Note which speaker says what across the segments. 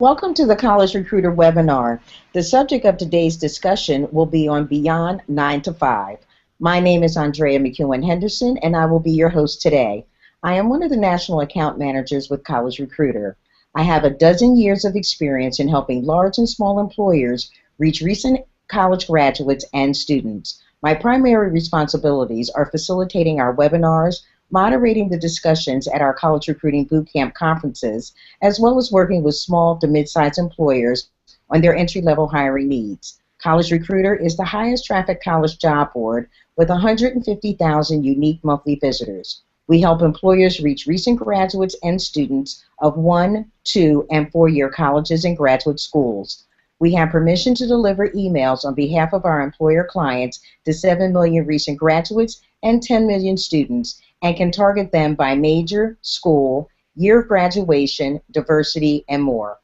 Speaker 1: Welcome to the College Recruiter webinar. The subject of today's discussion will be on Beyond 9 to 5. My name is Andrea mcewen-henderson, and I will be your host today. I am one of the national account managers with College Recruiter. I have a dozen years of experience in helping large and small employers reach recent college graduates and students. My primary responsibilities are facilitating our webinars, moderating the discussions at our college recruiting bootcamp conferences, as well as working with small to mid-sized employers on their entry-level hiring needs. College Recruiter is the highest traffic college job board with 150,000 unique monthly visitors. We help employers reach recent graduates and students of 1, 2, and 4-year colleges and graduate schools. We have permission to deliver emails on behalf of our employer clients to 7 million recent graduates and 10 million students, and can target them by major, school, year of graduation, diversity, and more.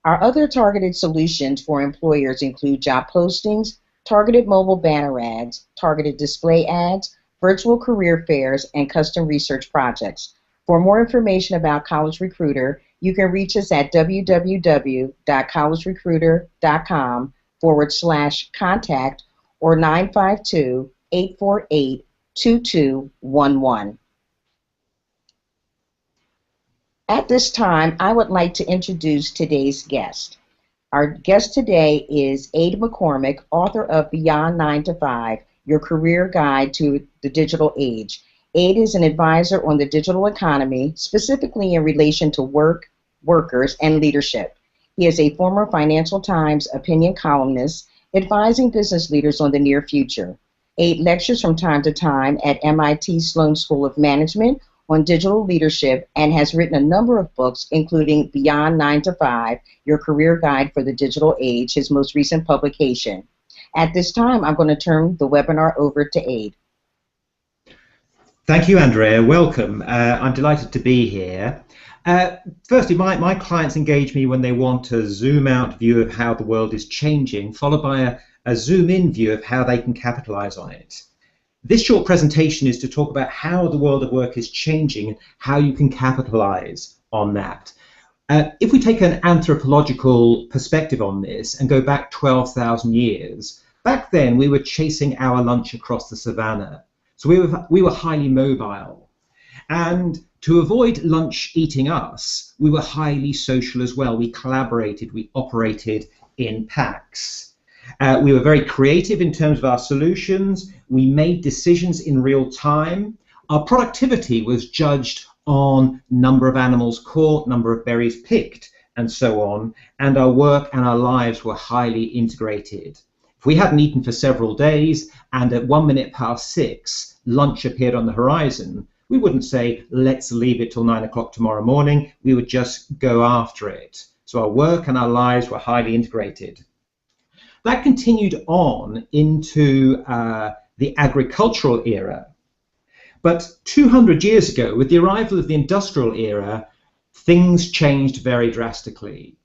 Speaker 1: Our other targeted solutions for employers include job postings, targeted mobile banner ads, targeted display ads, virtual career fairs, and custom research projects. For more information about College Recruiter, you can reach us at www.collegerecruiter.com/contact or 952-848-2211. At this time, I would like to introduce today's guest. Our guest today is Ade McCormick, author of Beyond 9 to 5, Your Career Guide to the Digital Age. Ade is an advisor on the digital economy, specifically in relation to work, workers, and leadership. He is a former Financial Times opinion columnist, advising business leaders on the near future. Ade lectures from time to time at MIT Sloan School of Management on digital leadership and has written a number of books, including Beyond 9 to 5, Your Career Guide for the Digital Age, his most recent publication. At this time, I'm going to turn the webinar over to Ade.
Speaker 2: Thank you, Andrea. Welcome. I'm delighted to be here. Firstly, my clients engage me when they want a zoom-out view of how the world is changing, followed by a zoom-in view of how they can capitalize on it. This short presentation is to talk about how the world of work is changing and how you can capitalize on that. If we take an anthropological perspective on this and go back 12,000 years, back then we were chasing our lunch across the savannah. So we were highly mobile. And to avoid lunch eating us, we were highly social as well. We collaborated, we operated in packs. We were very creative in terms of our solutions. We made decisions in real time. Our productivity was judged on number of animals caught, number of berries picked, and so on. And our work and our lives were highly integrated. If we hadn't eaten for several days and at 6 lunch appeared on the horizon, we wouldn't say, let's leave it till 9 o'clock tomorrow morning. We would just go after it. So our work and our lives were highly integrated. That continued on into the agricultural era. But 200 years ago, with the arrival of the industrial era, things changed very drastically.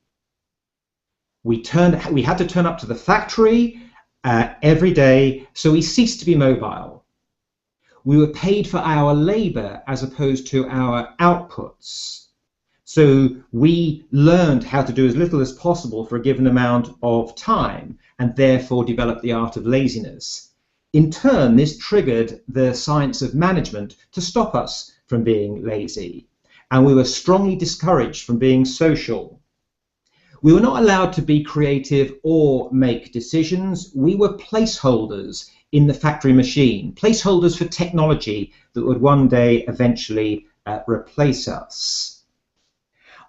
Speaker 2: We had to turn up to the factory every day, so we ceased to be mobile. We were paid for our labor as opposed to our outputs. So we learned how to do as little as possible for a given amount of time and therefore developed the art of laziness. In turn, this triggered the science of management to stop us from being lazy. And we were strongly discouraged from being social. We were not allowed to be creative or make decisions. We were placeholders in the factory machine, placeholders for technology that would one day eventually replace us.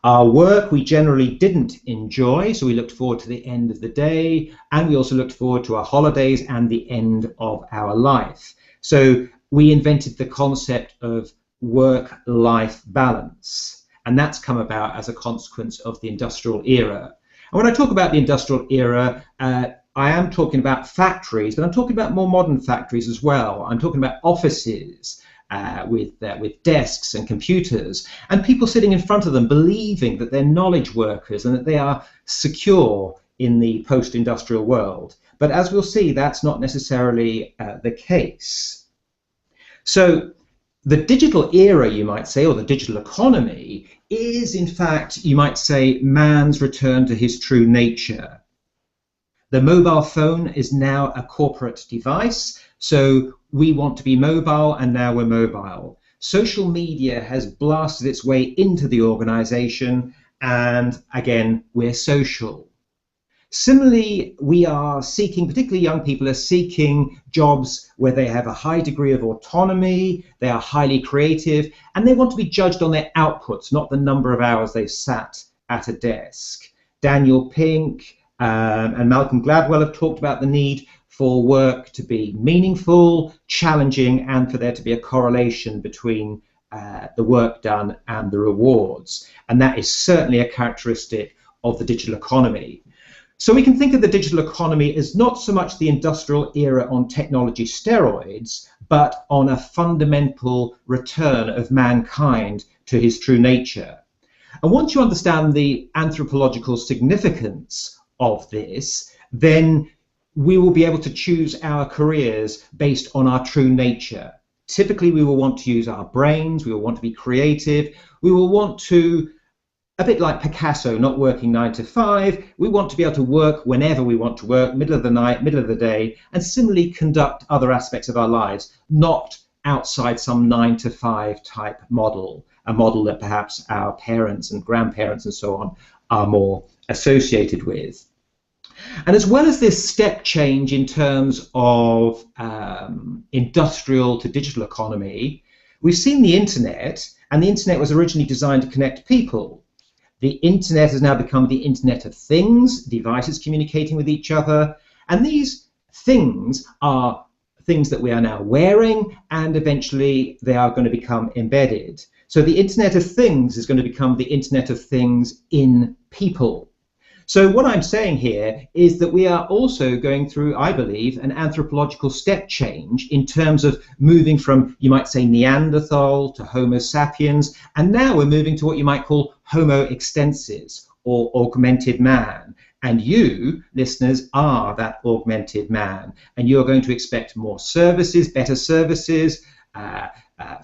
Speaker 2: Our work we generally didn't enjoy, so we looked forward to the end of the day, and we also looked forward to our holidays and the end of our life. So we invented the concept of work-life balance, and that's come about as a consequence of the industrial era. And when I talk about the industrial era, I am talking about factories, but I'm talking about more modern factories as well. I'm talking about offices, with desks and computers, and people sitting in front of them believing that they're knowledge workers and that they are secure in the post-industrial world. But as we'll see, that's not necessarily the case. So The digital era, you might say, or the digital economy, is in fact, you might say, man's return to his true nature. The mobile phone is now a corporate device, so we want to be mobile, and now we're mobile. Social media has blasted its way into the organization, and again, we're social. Similarly, we are seeking, particularly young people are seeking jobs where they have a high degree of autonomy, they are highly creative, and they want to be judged on their outputs, not the number of hours they've sat at a desk. Daniel Pink and Malcolm Gladwell have talked about the need for work to be meaningful, challenging, and for there to be a correlation between the work done and the rewards. And that is certainly a characteristic of the digital economy. So we can think of the digital economy as not so much the industrial era on technology steroids, but on a fundamental return of mankind to his true nature. And once you understand the anthropological significance of this, then we will be able to choose our careers based on our true nature. Typically, we will want to use our brains, we will want to be creative, we will want to, a bit like Picasso, not working 9 to 5, we want to be able to work whenever we want to work, middle of the night, middle of the day, and similarly conduct other aspects of our lives, not outside some 9 to 5 type model, a model that perhaps our parents and grandparents and so on are more associated with. And as well as this step change in terms of industrial to digital economy, we've seen the internet, and the internet was originally designed to connect people. The internet has now become the Internet of Things, devices communicating with each other, and these things are things that we are now wearing, and eventually they are going to become embedded. So the Internet of Things is going to become the Internet of Things in people. So what I'm saying here is that we are also going through, I believe, an anthropological step change in terms of moving from, you might say, Neanderthal to Homo sapiens, and now we're moving to what you might call Homo extensis, or augmented man. And you, listeners, are that augmented man, and you're going to expect more services, better services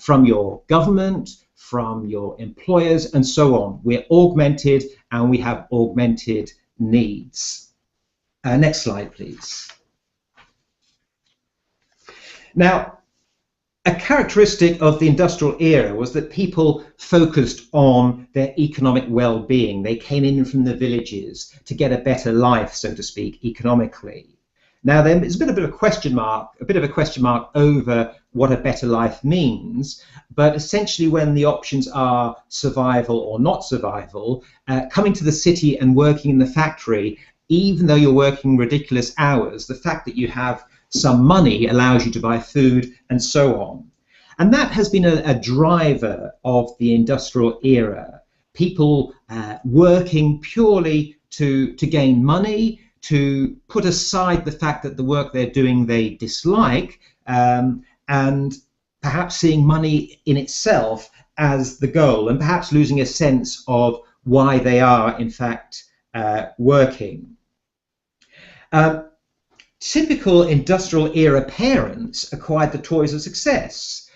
Speaker 2: from your government, from your employers, and so on. We're augmented, and we have augmented needs. Next slide, please. Now, a characteristic of the industrial era was that people focused on their economic well-being. They came in from the villages to get a better life, so to speak, economically. Now, there's a bit of a question mark over what a better life means, but essentially when the options are survival or not survival, coming to the city and working in the factory, even though you're working ridiculous hours, the fact that you have some money allows you to buy food and so on. And that has been a driver of the industrial era. People working purely to gain money, to put aside the fact that the work they're doing they dislike, and perhaps seeing money in itself as the goal, and perhaps losing a sense of why they are in fact working. Typical industrial era parents acquired the toys of success.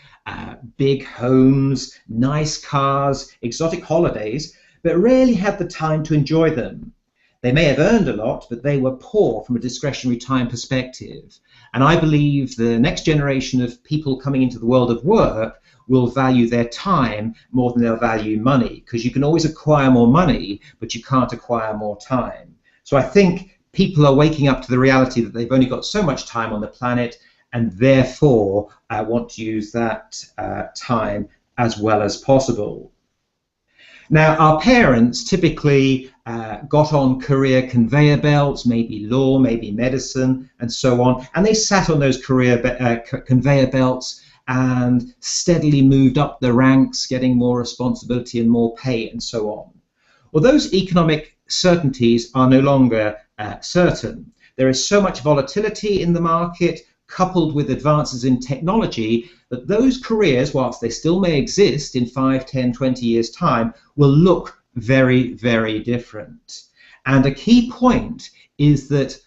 Speaker 2: Big homes, nice cars, exotic holidays, but rarely had the time to enjoy them. They may have earned a lot, but they were poor from a discretionary time perspective. And I believe the next generation of people coming into the world of work will value their time more than they'll value money, because you can always acquire more money, but you can't acquire more time. So I think people are waking up to the reality that they've only got so much time on the planet, and therefore want to use that time as well as possible. Now, our parents typically got on career conveyor belts, maybe law, maybe medicine, and so on, and they sat on those career conveyor belts and steadily moved up the ranks, getting more responsibility and more pay, and so on. Well, those economic certainties are no longer certain. There is so much volatility in the market, coupled with advances in technology, that those careers, whilst they still may exist in 5, 10, 20 years' time, will look very, very different. And a key point is that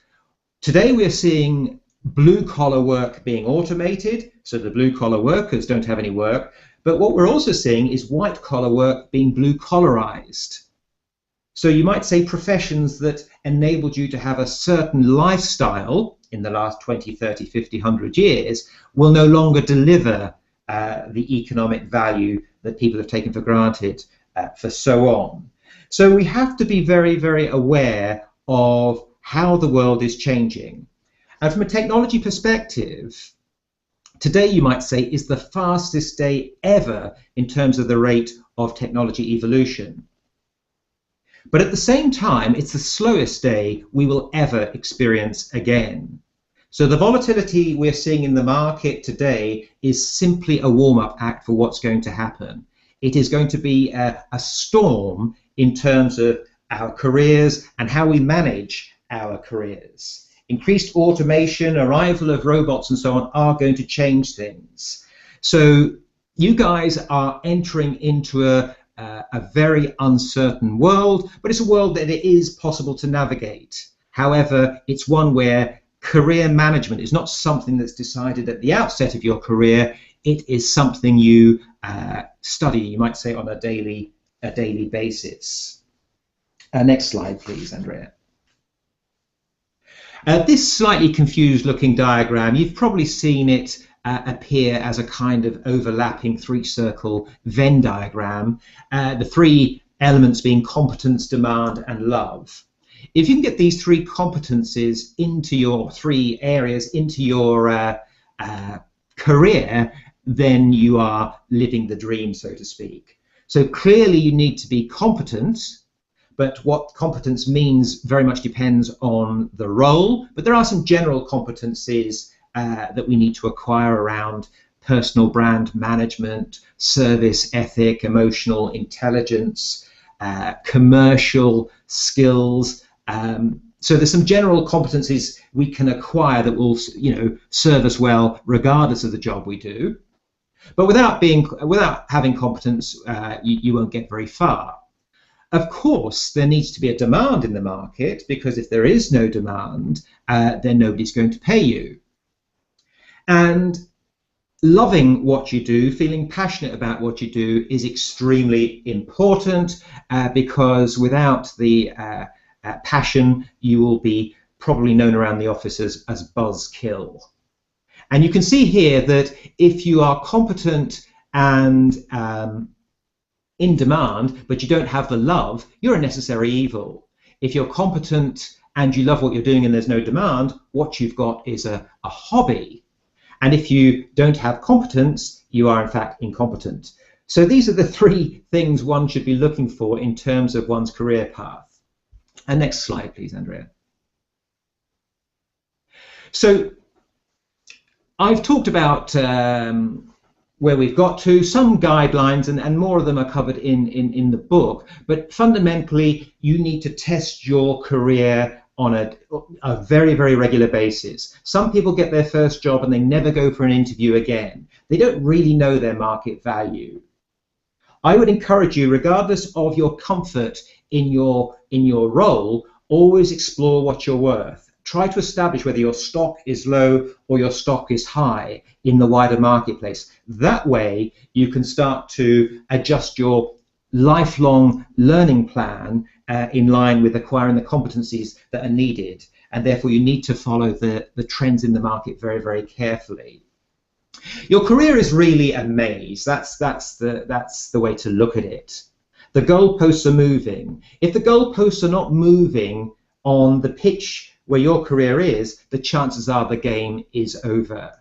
Speaker 2: today we're seeing blue-collar work being automated, so the blue-collar workers don't have any work. But what we're also seeing is white-collar work being blue-collarized. So you might say professions that enabled you to have a certain lifestyle in the last 20, 30, 50, 100 years will no longer deliver the economic value that people have taken for granted for so on. So we have to be very, very aware of how the world is changing. And from a technology perspective, today, you might say, is the fastest day ever in terms of the rate of technology evolution. But at the same time, it's the slowest day we will ever experience again. So the volatility we're seeing in the market today is simply a warm-up act for what's going to happen. It is going to be a storm in terms of our careers and how we manage our careers. Increased automation, arrival of robots and so on are going to change things. So you guys are entering into a very uncertain world, but it's a world that it is possible to navigate. However, it's one where career management is not something that's decided at the outset of your career. It is something you study, you might say, on a daily basis. Next slide, please, Andrea. This slightly confused looking diagram, you've probably seen it appear as a kind of overlapping three-circle Venn diagram, the three elements being competence, demand, and love. If you can get these three competencies into your three areas, into your career, then you are living the dream, so to speak. So clearly you need to be competent, but what competence means very much depends on the role. But there are some general competencies that we need to acquire around personal brand management, service ethic, emotional intelligence, commercial skills. So there's some general competencies we can acquire that will, serve us well regardless of the job we do. But without having competence, you won't get very far. Of course, there needs to be a demand in the market, because if there is no demand, then nobody's going to pay you. And loving what you do, feeling passionate about what you do is extremely important, because without the passion, you will be probably known around the office as buzzkill. And you can see here that if you are competent and in demand, but you don't have the love, you're a necessary evil. If you're competent and you love what you're doing and there's no demand, what you've got is a hobby. And if you don't have competence, you are in fact incompetent. So these are the three things one should be looking for in terms of one's career path. And next slide, please, Andrea. So I've talked about where we've got to, some guidelines, and more of them are covered in the book. But fundamentally, you need to test your career on a very, very regular basis. Some people get their first job and they never go for an interview again. They don't really know their market value. I would encourage you, regardless of your comfort in your role, always explore what you're worth. Try to establish whether your stock is low or your stock is high in the wider marketplace. That way, you can start to adjust your lifelong learning plan in line with acquiring the competencies that are needed. And therefore, you need to follow the trends in the market very, very carefully. Your career is really a maze. That's the way to look at it. The goalposts are moving. If the goalposts are not moving on the pitch where your career is, the chances are the game is over.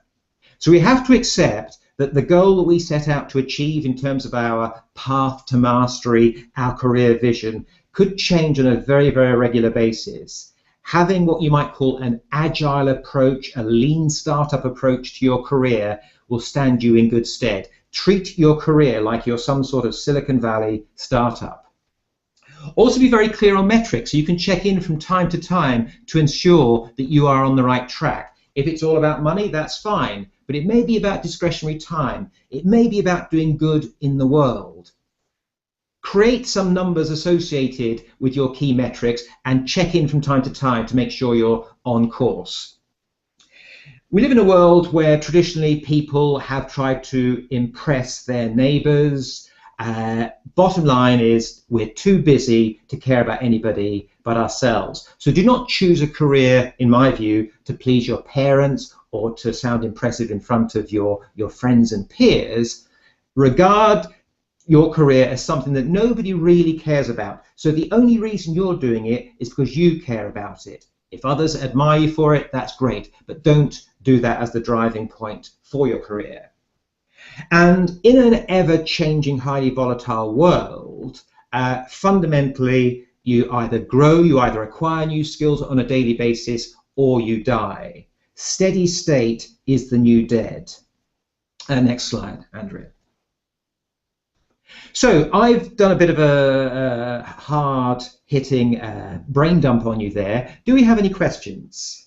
Speaker 2: So we have to accept that the goal that we set out to achieve in terms of our path to mastery, our career vision, could change on a very, very regular basis. Having what you might call an agile approach, a lean startup approach to your career will stand you in good stead. Treat your career like you're some sort of Silicon Valley startup. Also be very clear on metrics, so you can check in from time to time to ensure that you are on the right track. If it's all about money, that's fine, but it may be about discretionary time. It may be about doing good in the world. Create some numbers associated with your key metrics and check in from time to time to make sure you're on course. We live in a world where traditionally people have tried to impress their neighbours. Bottom line is we're too busy to care about anybody but ourselves. So do not choose a career, in my view, to please your parents or to sound impressive in front of your friends and peers. Regard your career as something that nobody really cares about. So the only reason you're doing it is because you care about it. If others admire you for it, that's great, but don't do that as the driving point for your career. And in an ever-changing, highly volatile world, fundamentally, you either grow, you either acquire new skills on a daily basis, or you die. Steady state is the new dead. Next slide, Andrea. So I've done a bit of a hard-hitting brain dump on you there. Do we have any questions?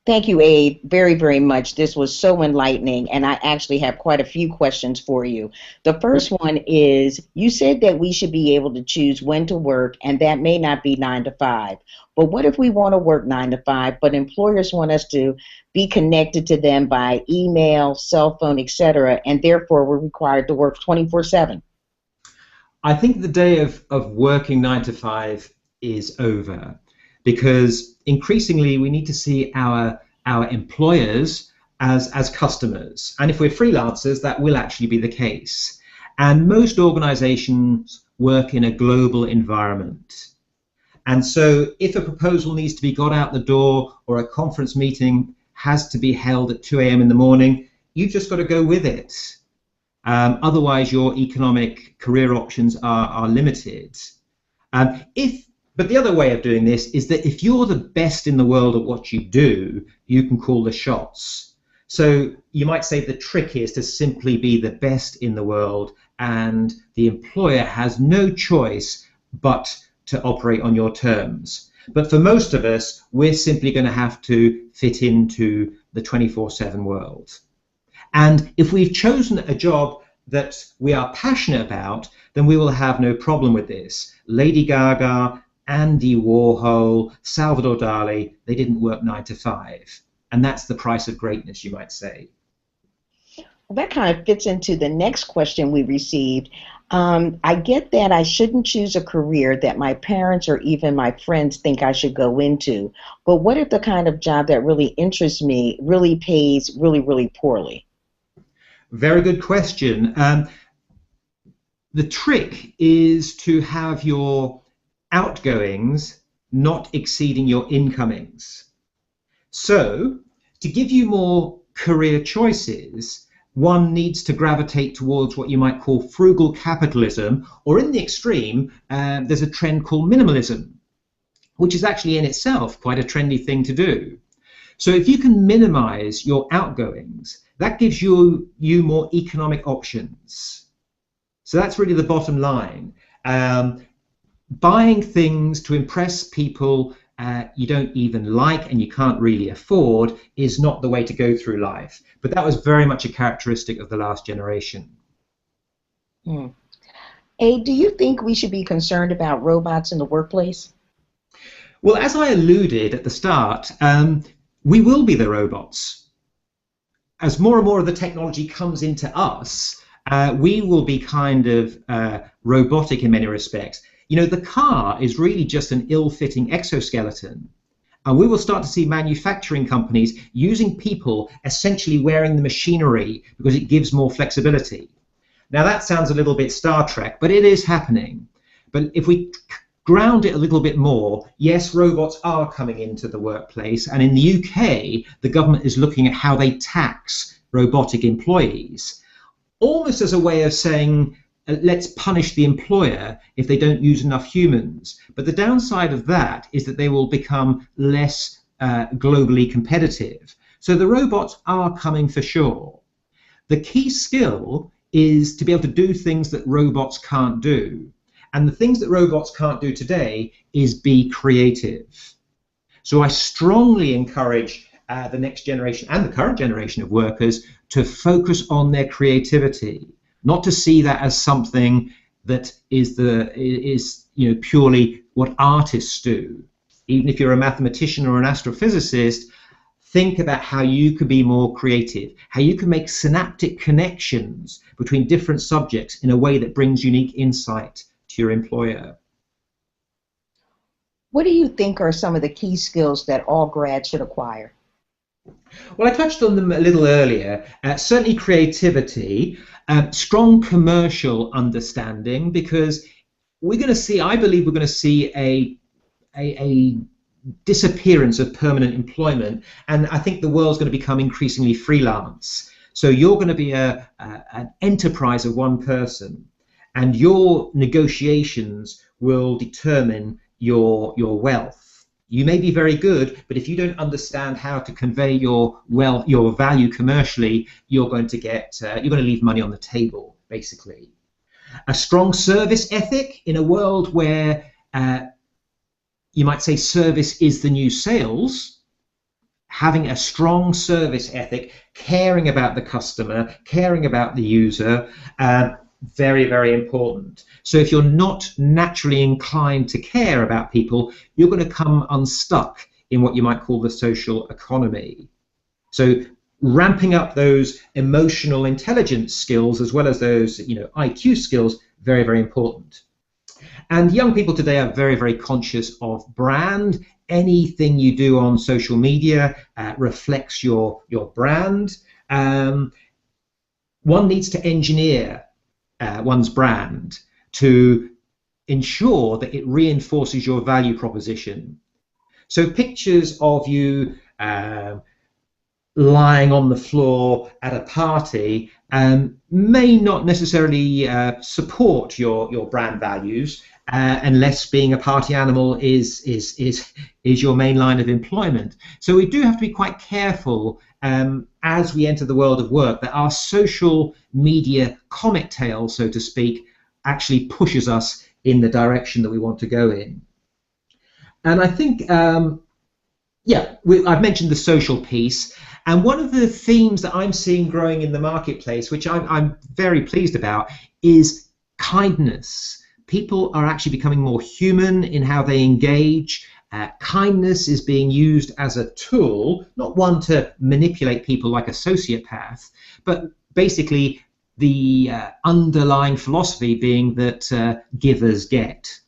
Speaker 1: Thank you, Abe, very, very much. This was so enlightening, and I actually have quite a few questions for you. The first one is, you said that we should be able to choose when to work, and that may not be 9 to 5. But what if we want to work 9 to 5, but employers want us to be connected to them by email, cell phone, etc., and therefore we're required to work 24/7?
Speaker 2: I think the day of working 9 to 5 is over, because increasingly we need to see our employers as customers. And if we're freelancers, that will actually be the case. And most organizations work in a global environment. And so if a proposal needs to be got out the door or a conference meeting has to be held at 2 a.m. in the morning, you've just got to go with it. Otherwise, your economic career options are limited. But the other way of doing this is that if you're the best in the world at what you do, you can call the shots. So you might say the trick is to simply be the best in the world, and the employer has no choice but to operate on your terms. But for most of us, we're simply going to have to fit into the 24/7 world. And if we've chosen a job that we are passionate about, then we will have no problem with this. Lady Gaga, Andy Warhol, Salvador Dali, they didn't work 9 to 5. And that's the price of greatness, you might say.
Speaker 1: Well, that kind of fits into the next question we received. I get that I shouldn't choose a career that my parents or even my friends think I should go into. But what if the kind of job that really interests me really pays really, really poorly?
Speaker 2: Very good question. The trick is to have your outgoings not exceeding your incomings. So, to give you more career choices, one needs to gravitate towards what you might call frugal capitalism, or in the extreme, there's a trend called minimalism, which is actually in itself quite a trendy thing to do. So if you can minimize your outgoings, that gives you more economic options. So that's really the bottom line. Buying things to impress people you don't even like and you can't really afford is not the way to go through life. But that was very much a characteristic of the last generation.
Speaker 1: Abe, do you think we should be concerned about robots in the workplace?
Speaker 2: Well, as I alluded at the start, we will be the robots. As more and more of the technology comes into us, we will be kind of robotic in many respects. You know, the car is really just an ill-fitting exoskeleton. And we will start to see manufacturing companies using people essentially wearing the machinery because it gives more flexibility. Now that sounds a little bit Star Trek, but it is happening. But if we ground it a little bit more, yes, robots are coming into the workplace. And in the UK, the government is looking at how they tax robotic employees, almost as a way of saying, let's punish the employer if they don't use enough humans. But the downside of that is that they will become less globally competitive. So the robots are coming for sure. The key skill is to be able to do things that robots can't do. And the things that robots can't do today is be creative. So I strongly encourage the next generation and the current generation of workers to focus on their creativity, not to see that as something that is purely what artists do. Even if you're a mathematician or an astrophysicist, think about how you could be more creative, how you can make synaptic connections between different subjects in a way that brings unique insight to your employer.
Speaker 1: What do you think are some of the key skills that all grads should acquire?
Speaker 2: Well, I touched on them a little earlier. Certainly creativity, strong commercial understanding, because I believe we're going to see a disappearance of permanent employment, and I think the world's going to become increasingly freelance. So you're going to be an enterprise of one person, and your negotiations will determine your wealth. You may be very good, but if you don't understand how to convey your value commercially, you're going to leave money on the table, basically. A strong service ethic in a world where you might say service is the new sales. Having a strong service ethic, caring about the customer, caring about the user, very, very important. So if you're not naturally inclined to care about people, you're going to come unstuck in what you might call the social economy. So ramping up those emotional intelligence skills as well as those IQ skills, very, very important. And young people today are very, very conscious of brand. Anything you do on social media reflects your brand. One needs to engineer one's brand to ensure that it reinforces your value proposition. So pictures of you lying on the floor at a party may not necessarily support your brand values unless being a party animal is your main line of employment. So we do have to be quite careful as we enter the world of work that our social media comic tail, so to speak, actually pushes us in the direction that we want to go in. And I think, I've mentioned the social piece. And one of the themes that I'm seeing growing in the marketplace, which I'm very pleased about, is kindness. People are actually becoming more human in how they engage. Kindness is being used as a tool, not one to manipulate people like a sociopath, but basically the underlying philosophy being that givers get.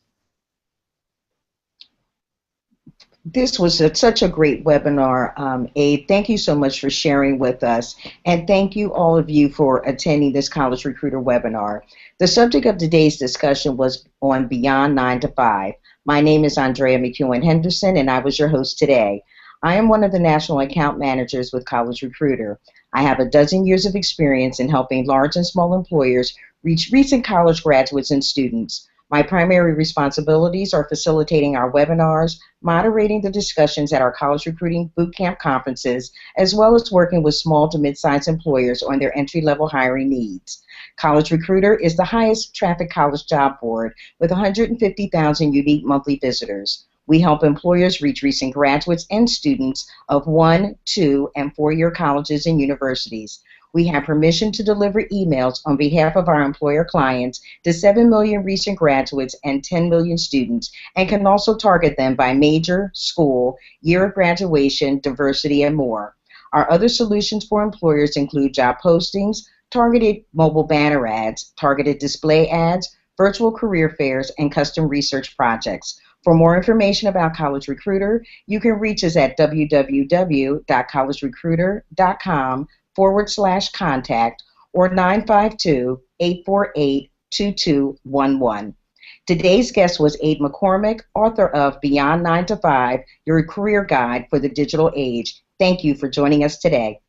Speaker 1: This was such a great webinar, Abe. Thank you so much for sharing with us. And thank you all of you for attending this College Recruiter webinar. The subject of today's discussion was on Beyond 9 to 5. My name is Andrea mcewen-henderson, and I was your host today. I am one of the national account managers with College Recruiter. I have a dozen years of experience in helping large and small employers reach recent college graduates and students. My primary responsibilities are facilitating our webinars, moderating the discussions at our college recruiting bootcamp conferences, as well as working with small to mid-sized employers on their entry-level hiring needs. College Recruiter is the highest traffic college job board with 150,000 unique monthly visitors. We help employers reach recent graduates and students of 1, 2, and 4-year colleges and universities. We have permission to deliver emails on behalf of our employer clients to 7 million recent graduates and 10 million students, and can also target them by major, school, year of graduation, diversity, and more. Our other solutions for employers include job postings, targeted mobile banner ads, targeted display ads, virtual career fairs, and custom research projects. For more information about College Recruiter, you can reach us at www.collegerecruiter.com/contact or 952-848-2211. Today's guest was Abe McCormick, author of Beyond 9 to 5, Your Career Guide for the Digital Age. Thank you for joining us today.